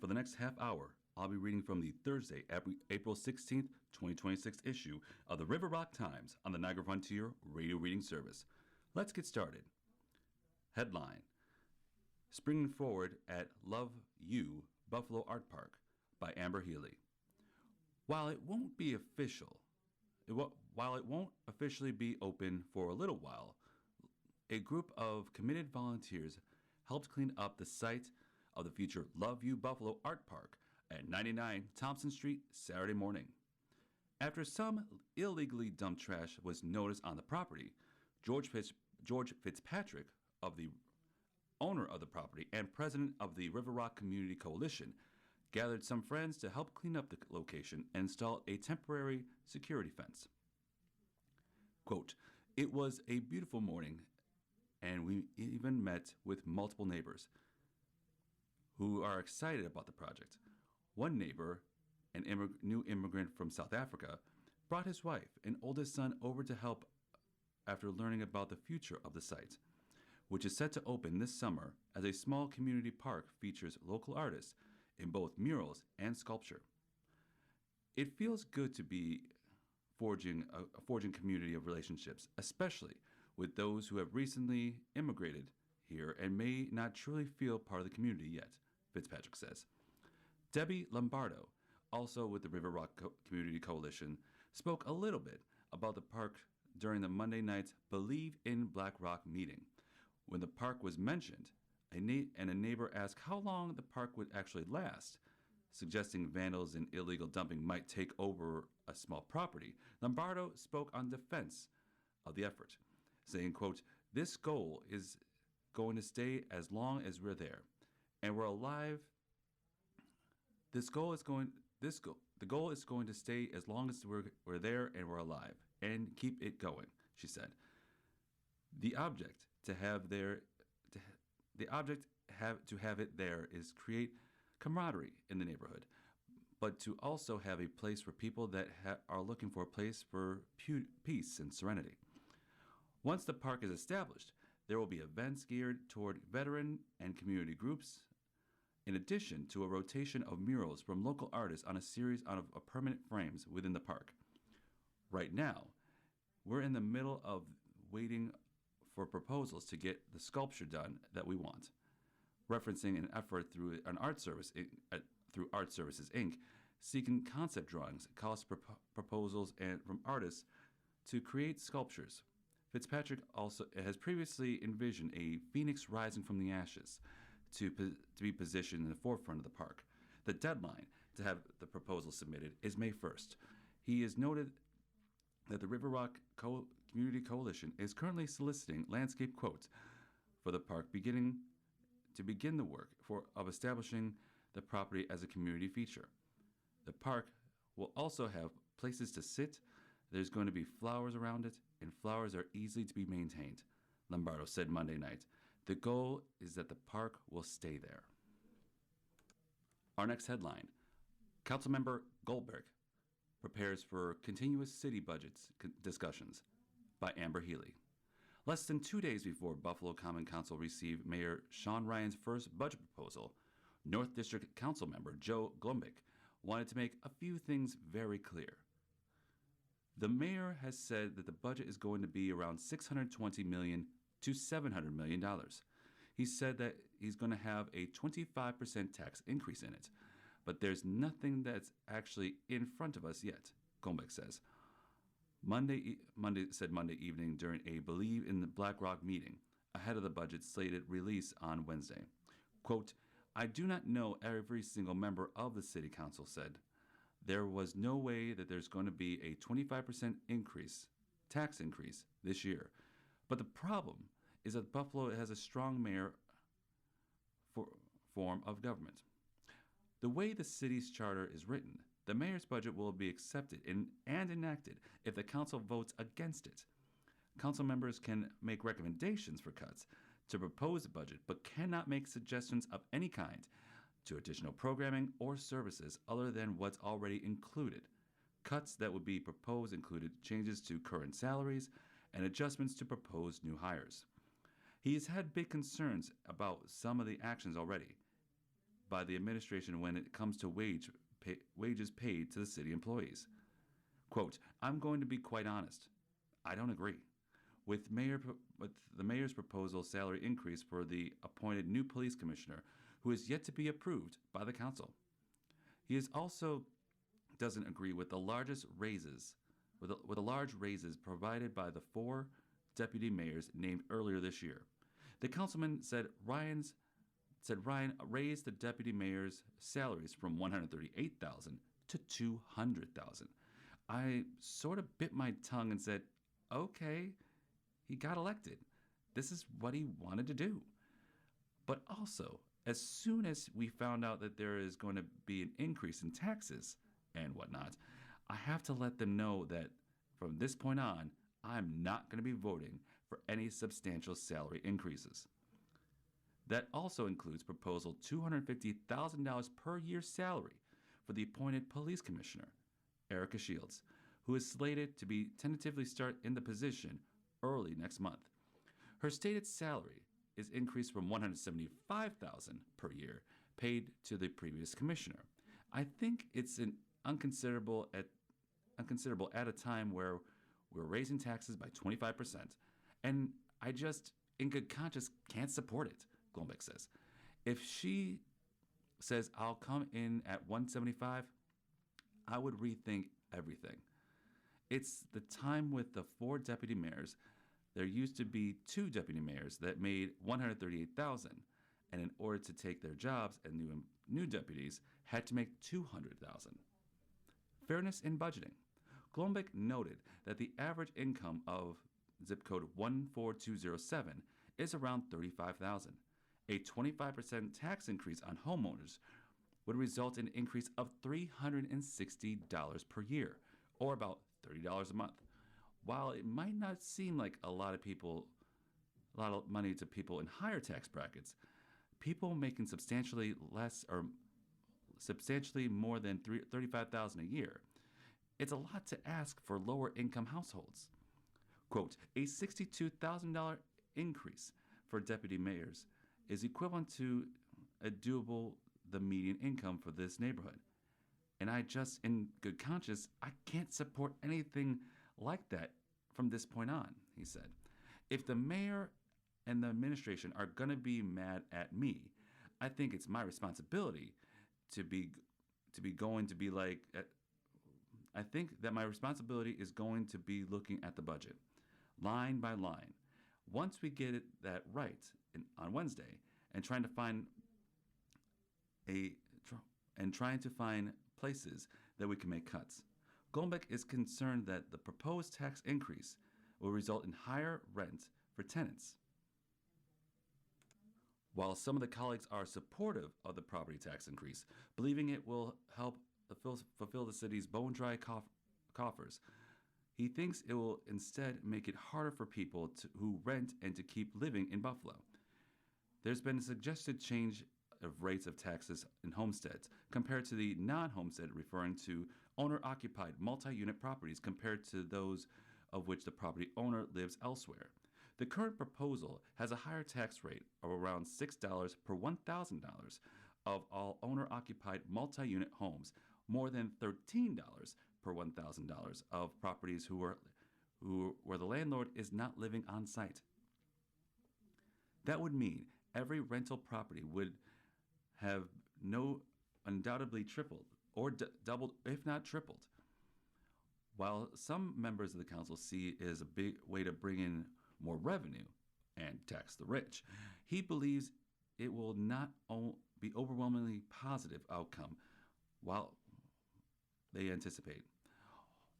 For the next half hour, I'll be reading from the Thursday, April 16th, 2026 issue of the River Rock Times on the Niagara Frontier Radio Reading Service. Let's get started. Headline: Springing Forward at Love You Buffalo Art Park by Amber Healy. While it won't officially be open for a little while, a group of committed volunteers helped clean up the site of the future Love You Buffalo Art Park at 99 Thompson Street Saturday morning. After some illegally dumped trash was noticed on the property, George Fitzpatrick, of the owner of the property and president of the River Rock Community Coalition, gathered some friends to help clean up the location and install a temporary security fence. Quote, "It was a beautiful morning, and we even met with multiple neighbors who are excited about the project. One neighbor, an new immigrant from South Africa, brought his wife and oldest son over to help after learning about the future of the site, which is set to open this summer as a small community park features local artists in both murals and sculpture. It feels good to be forging community of relationships, especially with those who have recently immigrated here and may not truly feel part of the community yet," Fitzpatrick says. Debbie Lombardo, also with the River Rock Community Coalition, spoke a little bit about the park during the Monday night's Believe in Black Rock meeting. When the park was mentioned, a neighbor asked how long the park would actually last, suggesting vandals and illegal dumping might take over a small property. Lombardo spoke on defense of the effort, saying, quote, "This goal is going to stay as long as we're there, and we're alive. The goal is going to stay as long as we're there and we're alive, and keep it going," she said. The object to have it there is create camaraderie in the neighborhood, but to also have a place for people that are looking for a place for peace and serenity. Once the park is established, there will be events geared toward veteran and community groups, in addition to a rotation of murals from local artists on a series of permanent frames within the park. Right now, we're in the middle of waiting for proposals to get the sculpture done that we want, referencing an effort through Art Services Inc., seeking concept drawings, cost proposals, and from artists to create sculptures. Fitzpatrick also has previously envisioned a phoenix rising from the ashes to be positioned in the forefront of the park. The deadline to have the proposal submitted is May 1st. He has noted that the River Rock Community Coalition is currently soliciting landscape quotes for the park to begin the work of establishing the property as a community feature. The park will also have places to sit. There's going to be flowers around it, and flowers are easily to be maintained, Lombardo said Monday night. The goal is that the park will stay there. Our next headline: Councilmember Goldberg prepares for continuous city budgets discussions, by Amber Healy. Less than 2 days before Buffalo Common Council received Mayor Sean Ryan's first budget proposal, North District Council member Joe Glumbick wanted to make a few things very clear. The mayor has said that the budget is going to be around $620 million to $700 million. He said that he's going to have a 25% tax increase in it, but there's nothing that's actually in front of us yet, Glumbick says. Monday evening during a Believe in the Black Rock meeting ahead of the budget slated release on Wednesday. Quote, "I do not know every single member of the city council said. There was no way that there's going to be a 25% tax increase this year. But the problem is that Buffalo has a strong mayor form of government. The way the city's charter is written, the mayor's budget will be accepted and enacted if the council votes against it. Council members can make recommendations for cuts to propose a budget, but cannot make suggestions of any kind to additional programming or services other than what's already included. Cuts that would be proposed included changes to current salaries and adjustments to proposed new hires. He has had big concerns about some of the actions already. by the administration when it comes to wages paid to the city employees. Quote, I'm going to be quite honest. I don't agree with the mayor's proposal salary increase for the appointed new police commissioner, who is yet to be approved by the council. He is also doesn't agree with the large raises provided by the four deputy mayors named earlier this year. The councilman said Ryan raised the deputy mayor's salaries from 138,000 to 200,000. I sort of bit my tongue and said, "Okay, he got elected. This is what he wanted to do." But also, as soon as we found out that there is going to be an increase in taxes and whatnot, I have to let them know that from this point on, I'm not going to be voting for any substantial salary increases. That also includes proposal $250,000 per year salary for the appointed police commissioner, Erica Shields, who is slated to be tentatively start in the position early next month. Her stated salary is increased from $175,000 per year paid to the previous commissioner. I think it's an unconsiderable at a time where we're raising taxes by 25%, and I just, in good conscience, can't support it, Glombeck says. If she says I'll come in at 175, I would rethink everything. It's the time with the four deputy mayors. There used to be two deputy mayors that made 138,000, and in order to take their jobs, and new deputies had to make 200,000. Fairness in budgeting. Glombeck noted that the average income of zip code 14207 is around 35,000. A 25% tax increase on homeowners would result in an increase of $360 per year, or about $30 a month. While it might not seem like a lot of money to people in higher tax brackets, people making substantially less or substantially more than $35,000 a year, it's a lot to ask for lower income households. Quote, a $62,000 increase for deputy mayors is equivalent to a doable the median income for this neighborhood. And I just, in good conscience, I can't support anything like that from this point on, he said. If the mayor and the administration are going to be mad at me, I think it's my responsibility to be going to be like, I think that my responsibility is going to be looking at the budget, line by line. Once we get that right on Wednesday, and trying to find places that we can make cuts. Glombeck is concerned that the proposed tax increase will result in higher rent for tenants. While some of the colleagues are supportive of the property tax increase, believing it will help fulfill the city's bone-dry coffers, he thinks it will instead make it harder for people who rent and to keep living in Buffalo. There's been a suggested change of rates of taxes in homesteads compared to the non-homestead, referring to owner-occupied multi-unit properties compared to those of which the property owner lives elsewhere. The current proposal has a higher tax rate of around $6 per $1,000 of all owner-occupied multi-unit homes, more than $13 per $1,000 of properties where the landlord is not living on site. That would mean every rental property would have undoubtedly tripled or doubled, if not tripled. While some members of the council see it as a big way to bring in more revenue and tax the rich, he believes it will not be overwhelmingly positive outcome while they anticipate.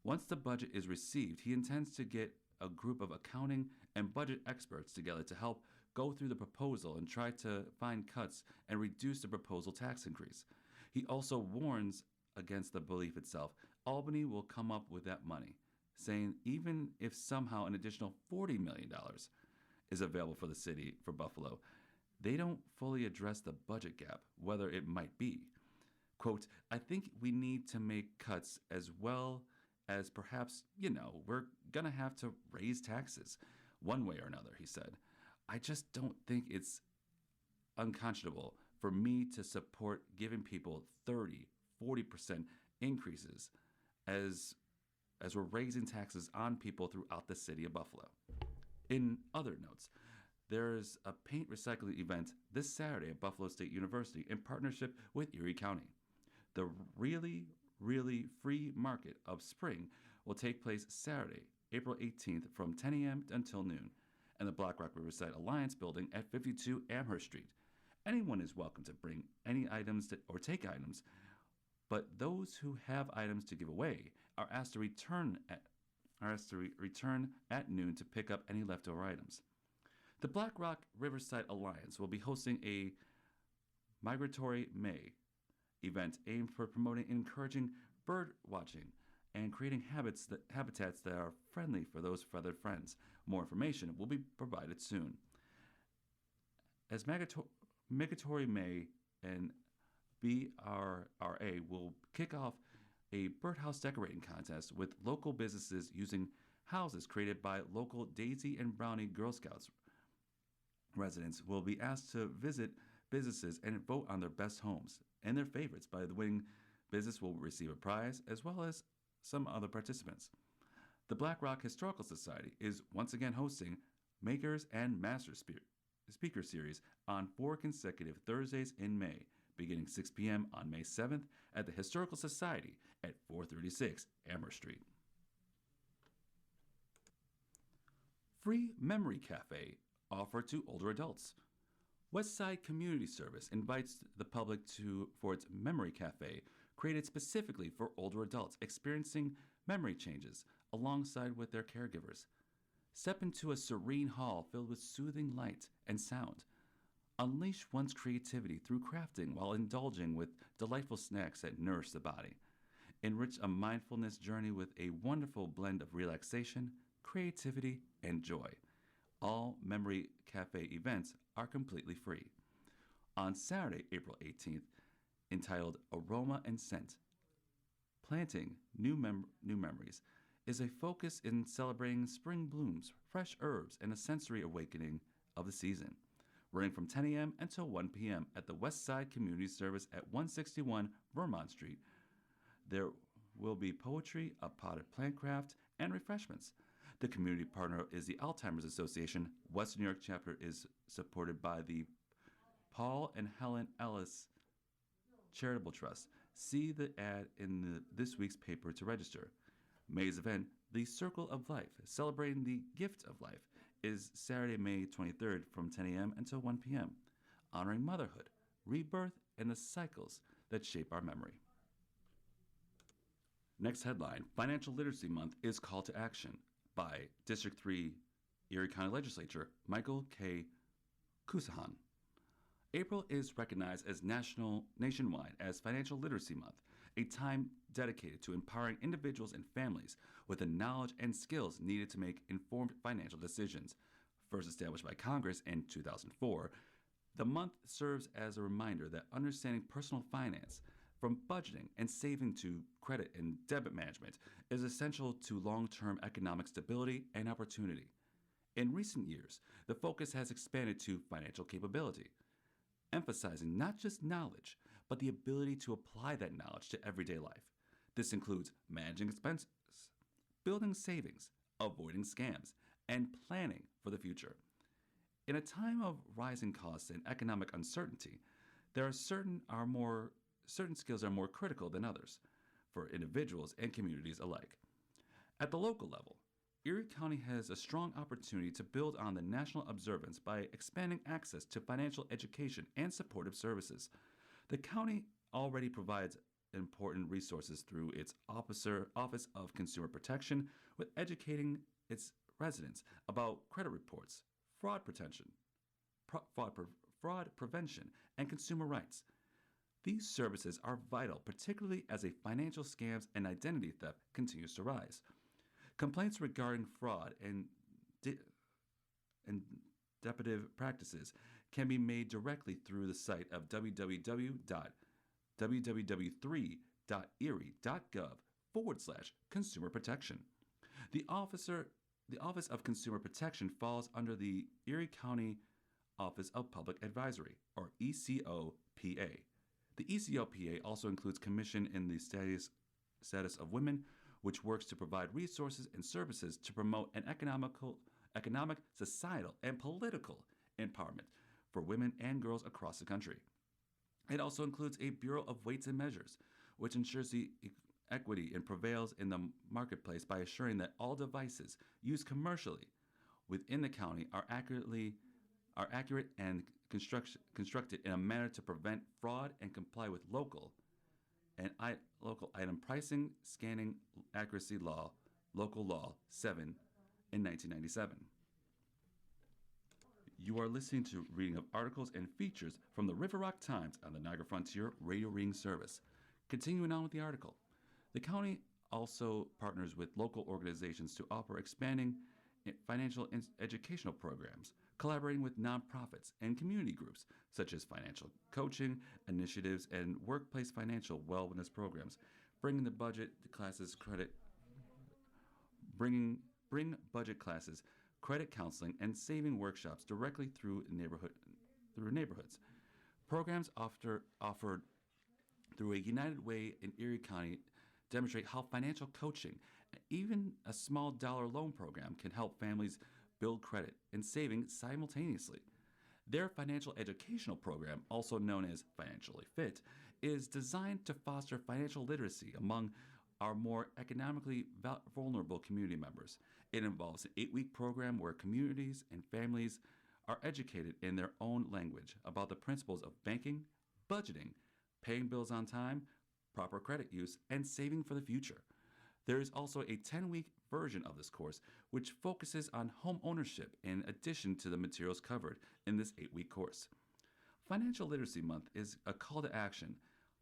Once the budget is received, he intends to get a group of accounting and budget experts together to help go through the proposal and try to find cuts and reduce the proposal tax increase. He also warns against the belief itself. Albany will come up with that money, saying even if somehow an additional $40 million is available for the city, for Buffalo, they don't fully address the budget gap, whether it might be. Quote, I think we need to make cuts as well as perhaps, we're going to have to raise taxes one way or another, he said. I just don't think it's unconscionable for me to support giving people 30, 40% increases as we're raising taxes on people throughout the city of Buffalo. In other notes, there's a paint recycling event this Saturday at Buffalo State University in partnership with Erie County. The really free market of spring will take place Saturday, April 18th from 10 a.m. until noon in the Black Rock Riverside Alliance building at 52 Amherst Street. Anyone is welcome to bring any items or take items, but those who have items to give away are asked to return at noon to pick up any leftover items. The Black Rock Riverside Alliance will be hosting a Migratory May event aimed for promoting and encouraging bird watching and creating habitats that are friendly for those feathered friends. More information will be provided soon. As Migratory May and BRRA will kick off a birdhouse decorating contest with local businesses using houses created by local Daisy and Brownie Girl Scouts. Residents will be asked to visit businesses and vote on their best homes and their favorites. By the winning business will receive a prize as well as some other participants. The Black Rock Historical Society is once again hosting Makers and Masters Speaker Series on 4 consecutive Thursdays in May, beginning 6 p.m. on May 7th at the Historical Society at 436 Amherst Street. Free Memory Cafe offered to older adults. Westside Community Service invites the public for its Memory Cafe, created specifically for older adults experiencing memory changes alongside with their caregivers. Step into a serene hall filled with soothing light and sound. Unleash one's creativity through crafting while indulging with delightful snacks that nourish the body. Enrich a mindfulness journey with a wonderful blend of relaxation, creativity, and joy. All Memory Cafe events are completely free. On Saturday, April 18th, entitled Aroma and Scent, Planting New Memories, is a focus in celebrating spring blooms, fresh herbs, and a sensory awakening of the season. Running from 10 a.m. until 1 p.m. at the Westside Community Service at 161 Vermont Street. There will be poetry, a potted plant craft, and refreshments. The community partner is the Alzheimer's Association. Western New York chapter is supported by the Paul and Helen Ellis Charitable Trust. See the ad in this week's paper to register. May's event, The Circle of Life, celebrating the gift of life, is Saturday, May 23rd from 10 a.m. until 1 p.m., honoring motherhood, rebirth, and the cycles that shape our memory. Next headline, Financial Literacy Month is Call to Action by District 3 Erie County Legislature Michael K. Kusahan. April is recognized as nationwide as Financial Literacy Month, a time dedicated to empowering individuals and families with the knowledge and skills needed to make informed financial decisions. First established by Congress in 2004, the month serves as a reminder that understanding personal finance, from budgeting and saving to credit and debit management, is essential to long-term economic stability and opportunity. In recent years, the focus has expanded to financial capability, emphasizing not just knowledge, but the ability to apply that knowledge to everyday life. This includes managing expenses, building savings, avoiding scams, and planning for the future. In a time of rising costs and economic uncertainty, there are certain skills are more critical than others for individuals and communities alike. At the local level, Erie County has a strong opportunity to build on the national observance by expanding access to financial education and supportive services. The county already provides important resources through its Office of Consumer Protection, with educating its residents about credit reports, fraud prevention, and consumer rights. These services are vital, particularly as a financial scams and identity theft continues to rise. Complaints regarding fraud and deceptive practices can be made directly through the site of www.erie.gov/consumer protection. The Office of Consumer Protection falls under the Erie County Office of Public Advisory, or ECO The ECLPA also includes Commission in the Status of Women, which works to provide resources and services to promote an economic, societal, and political empowerment for women and girls across the country. It also includes a Bureau of Weights and Measures, which ensures the equity and prevails in the marketplace by assuring that all devices used commercially within the county are accurate and constructed in a manner to prevent fraud and comply with local item pricing scanning accuracy law, local law 7 in 1997. You are listening to reading of articles and features from the River Rock Times on the Niagara Frontier Radio Reading Service. Continuing on with the article, the county also partners with local organizations to offer expanding financial educational programs, collaborating with nonprofits and community groups such as financial coaching initiatives and workplace financial wellness programs, bringing the budget classes credit, bring budget classes, credit counseling, and saving workshops directly through neighborhoods. Programs offered through a United Way in Erie County demonstrate how financial coaching, even a small dollar loan program, can help families build credit and saving simultaneously. Their financial educational program, also known as Financially Fit, is designed to foster financial literacy among our more economically vulnerable community members. It involves an 8-week program where communities and families are educated in their own language about the principles of banking, budgeting, paying bills on time, proper credit use, and saving for the future. There is also a 10-week version of this course which focuses on home ownership in addition to the materials covered in this 8-week course. Financial Literacy Month is a call to action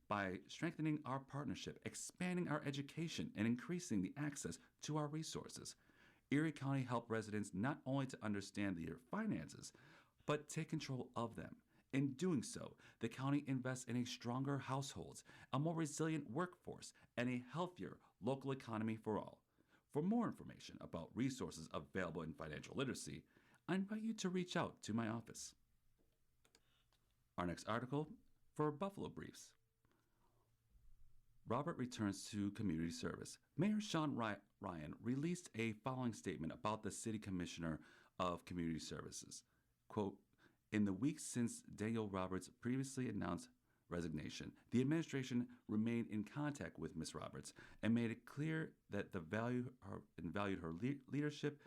by strengthening our partnership, expanding our education, and increasing the access to our resources. Erie County helps residents not only to understand their finances, but take control of them. In doing so, the county invests in a stronger households, a more resilient workforce, and a healthier local economy for all. For more information about resources available in financial literacy, I invite you to reach out to my office. Our next article for Buffalo Briefs. Robert returns to community service. Mayor Sean Ryan released a following statement about the City Commissioner of Community Services. Quote, "In the weeks since Daniel Roberts previously announced resignation, the administration remained in contact with Ms. Roberts and made it clear that valued her leadership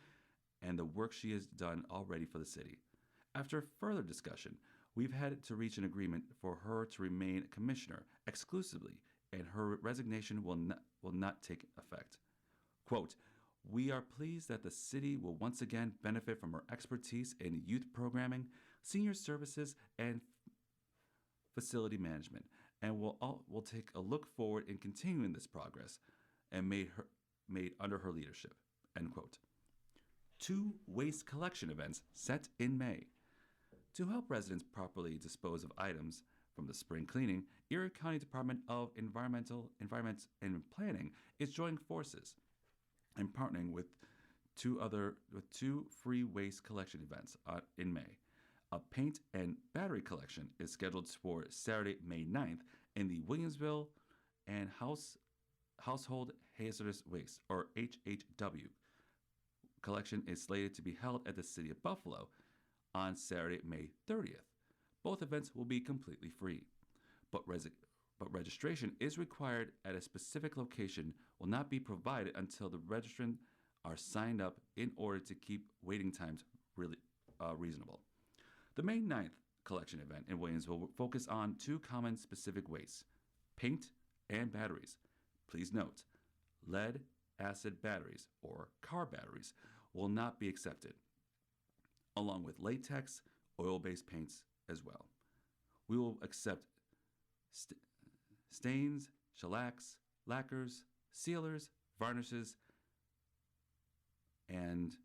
and the work she has done already for the city. After further discussion, we've had to reach an agreement for her to remain commissioner exclusively, and her resignation will not take effect. Quote, "We are pleased that the city will once again benefit from her expertise in youth programming, senior services, and facility management, and will take a look forward in continuing this progress and made under her leadership." End quote. 2 waste collection events set in May. To help residents properly dispose of items from the spring cleaning, Erie County Department of Environment and Planning is joining forces and partnering with two free waste collection events in May. A paint and battery collection is scheduled for Saturday, May 9th in the Williamsville and Household Hazardous Waste, or HHW. Collection is slated to be held at the City of Buffalo on Saturday, May 30th. Both events will be completely free, but registration is required at a specific location will not be provided until the registrants are signed up in order to keep waiting times reasonable. The May 9th collection event in Williamsville will focus on 2 common specific wastes, paint and batteries. Please note, lead acid batteries, or car batteries, will not be accepted, along with latex, oil-based paints as well. We will accept stains, shellacs, lacquers, sealers, varnishes, and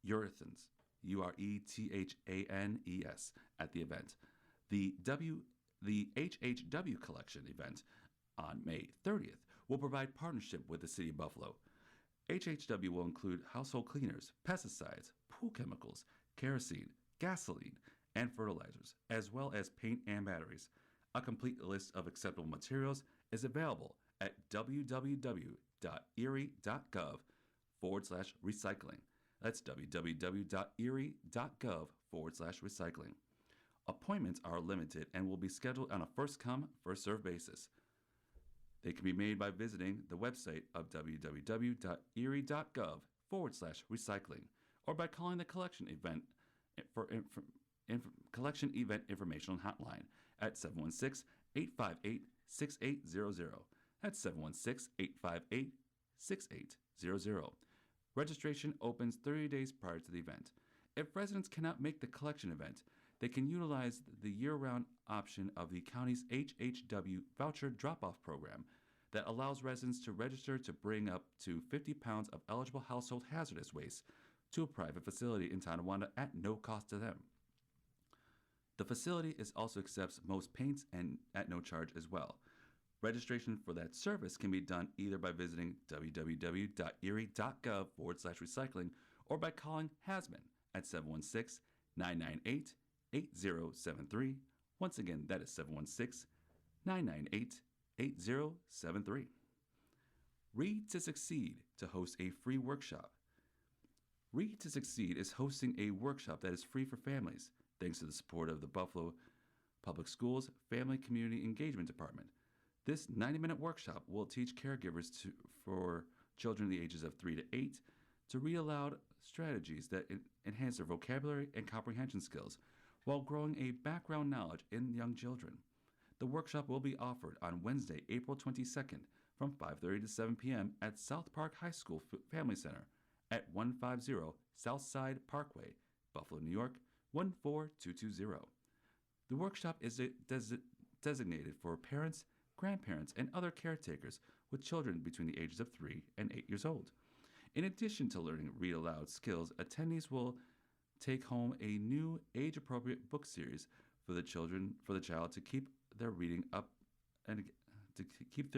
urethanes, URETHANES, at the event. The HHW collection event on May 30th will provide partnership with the City of Buffalo. HHW will include household cleaners, pesticides, pool chemicals, kerosene, gasoline, and fertilizers, as well as paint and batteries. A complete list of acceptable materials is available at www.erie.gov/recycling. That's www.erie.gov/recycling. Appointments are limited and will be scheduled on a first come, first served basis. They can be made by visiting the website of www.erie.gov/recycling or by calling the collection event information hotline at 716-858-6800. That's 716-858-6800. Registration opens 30 days prior to the event. If residents cannot make the collection event, they can utilize the year-round option of the county's HHW voucher drop-off program that allows residents to register to bring up to 50 pounds of eligible household hazardous waste to a private facility in Tonawanda at no cost to them. The facility also accepts most paints and at no charge as well. Registration for that service can be done either by visiting www.erie.gov/recycling or by calling Hasman at 716-998-8073. Once again, that is 716-998-8073. Read to Succeed to host a free workshop. Read to Succeed is hosting a workshop that is free for families, thanks to the support of the Buffalo Public Schools Family Community Engagement Department. This 90-minute workshop will teach caregivers for children the ages of 3 to 8 to read aloud strategies that enhance their vocabulary and comprehension skills while growing a background knowledge in young children. The workshop will be offered on Wednesday, April 22nd from 5:30 to 7 p.m. at South Park High School Family Center at 150 Southside Parkway, Buffalo, New York, 14220. The workshop is designated for parents, grandparents, and other caretakers with children between the ages of 3 and 8 years old. In addition to learning read aloud skills, attendees will take home a new age-appropriate book series for the child to keep their reading up and to keep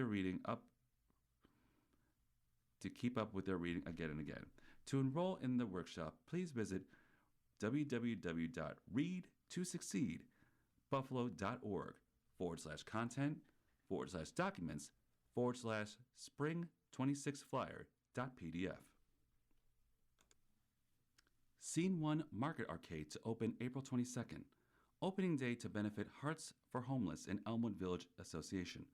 up with their reading again and again. To enroll in the workshop, please visit www.read2succeed.buffalo.org/content/spring26flyer.pdf. Scene 1 Market Arcade to open April 22nd. Opening day to benefit Hearts for Homeless and Elmwood Village Association.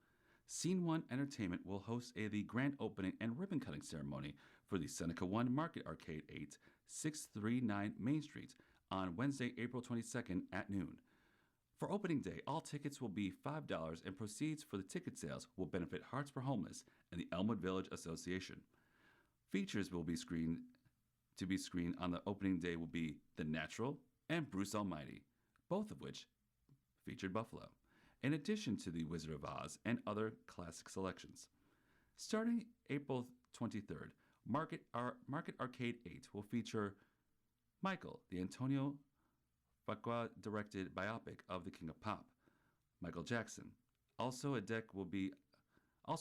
Scene 1 Entertainment will host the grand opening and ribbon cutting ceremony for the Seneca 1 Market Arcade 8639 Main Street on Wednesday, April 22nd at noon. For opening day, all tickets will be $5 and proceeds for the ticket sales will benefit Hearts for Homeless and the Elmwood Village Association. Features will be screened on the opening day will be The Natural and Bruce Almighty, both of which featured Buffalo, in addition to The Wizard of Oz and other classic selections. Starting April 23rd, Market Arcade 8 will feature Michael, the Antonio Fuqua-directed biopic of the King of Pop, Michael Jackson. Also on deck will be I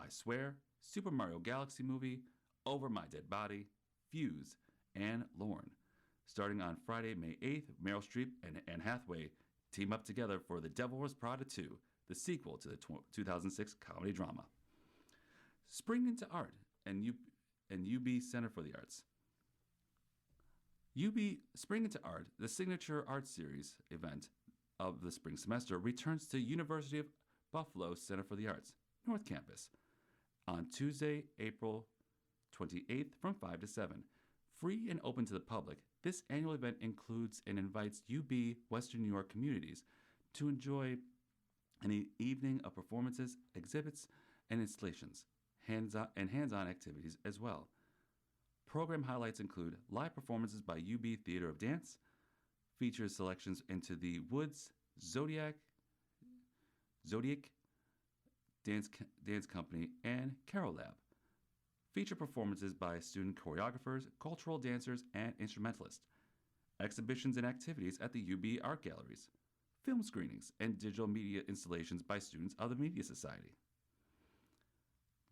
Swear, Super Mario Galaxy Movie, Over My Dead Body, Fuse, and Lorne. Starting on Friday, May 8th, Meryl Streep and Anne Hathaway team up together for The Devil Wears Prada 2, the sequel to the 2006 comedy drama. Spring into Art and UB Center for the Arts. UB Spring into Art, the signature art series event of the spring semester, returns to University of Buffalo Center for the Arts, North Campus, on Tuesday, April 28th from 5 to 7. Free and open to the public, this annual event includes and invites UB Western New York communities to enjoy an evening of performances, exhibits, and installations, hands-on activities as well. Program highlights include live performances by UB Theater of Dance, features selections into the Woods Zodiac Dance Company, and Carol Lab. Feature performances by student choreographers, cultural dancers, and instrumentalists. Exhibitions and activities at the UB Art Galleries. Film screenings and digital media installations by students of the Media Society.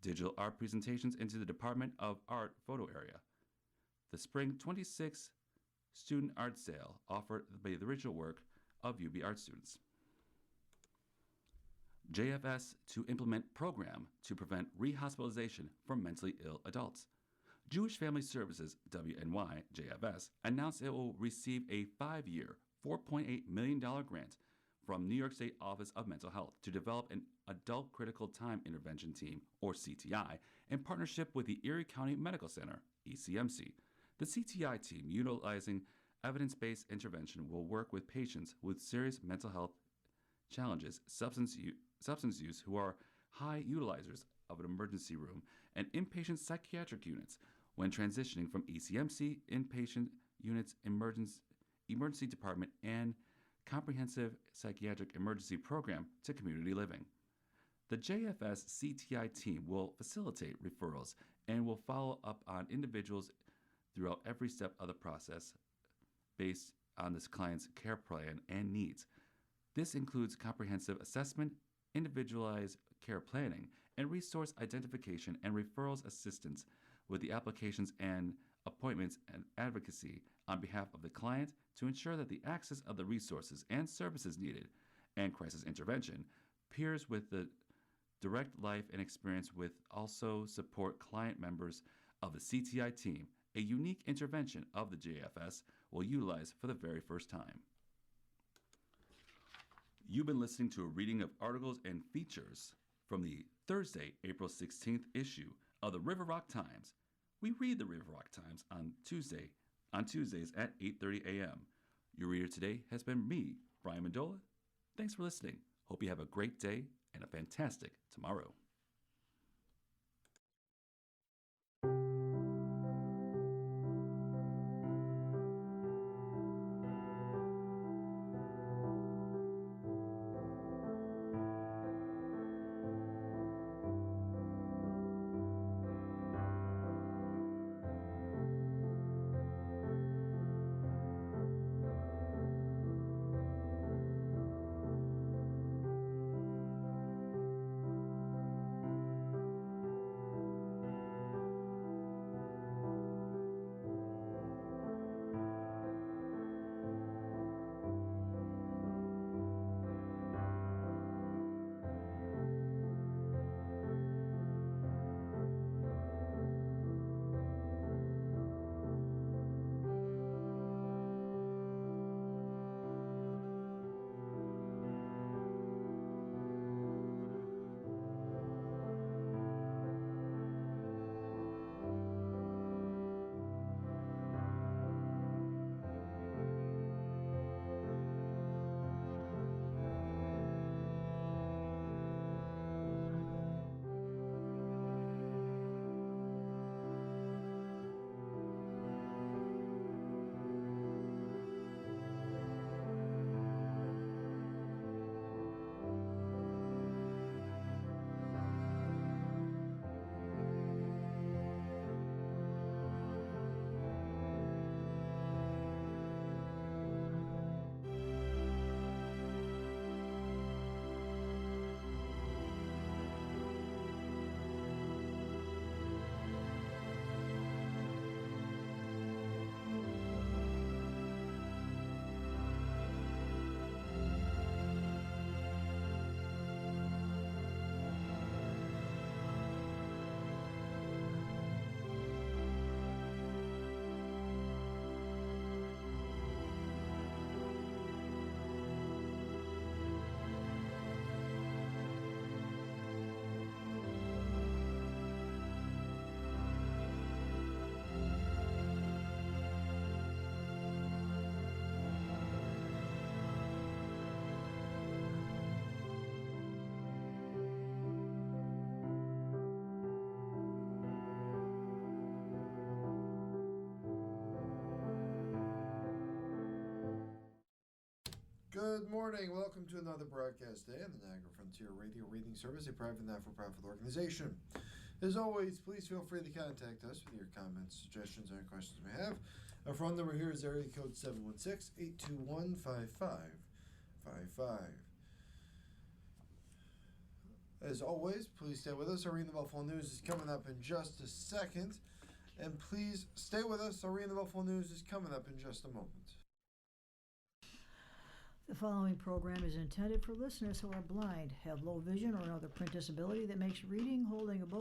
Digital art presentations into the Department of Art photo area. The Spring 26 student art sale offered by the original work of UB art students. JFS to implement program to prevent rehospitalization for mentally ill adults. Jewish Family Services, WNY JFS, announced it will receive a 5-year, $4.8 million grant from New York State Office of Mental Health to develop an Adult Critical Time Intervention Team, or CTI, in partnership with the Erie County Medical Center, ECMC. The CTI team, utilizing evidence-based intervention, will work with patients with serious mental health challenges, substance use who are high utilizers of an emergency room and inpatient psychiatric units when transitioning from ECMC inpatient units, emergency department, and comprehensive psychiatric emergency program to community living. The JFS CTI team will facilitate referrals and will follow up on individuals throughout every step of the process based on this client's care plan and needs. This includes comprehensive assessment, individualized care planning, and resource identification and referrals assistance with the applications and appointments and advocacy on behalf of the client to ensure that the access of the resources and services needed and crisis intervention peers with the direct life and experience with also support client members of the CTI team, a unique intervention of the JFS will utilize for the very first time. You've been listening to a reading of articles and features from the Thursday, April 16th issue of the River Rock Times. We read the River Rock Times on Tuesdays at 8:30 a.m. Your reader today has been me, Brian Mendola. Thanks for listening. Hope you have a great day and a fantastic tomorrow. Good morning. Welcome to another broadcast day on the Niagara Frontier Radio Reading Service, a private not-for-profit organization. As always, please feel free to contact us with your comments, suggestions, or questions you may have. Our phone number here is area code 716-821-5555. As always, please stay with us. Our Reading the Buffalo News is coming up in just a second. And please stay with us. Arena of the Buffalo News is coming up in just a moment. The following program is intended for listeners who are blind, have low vision, or another print disability that makes reading, holding a book,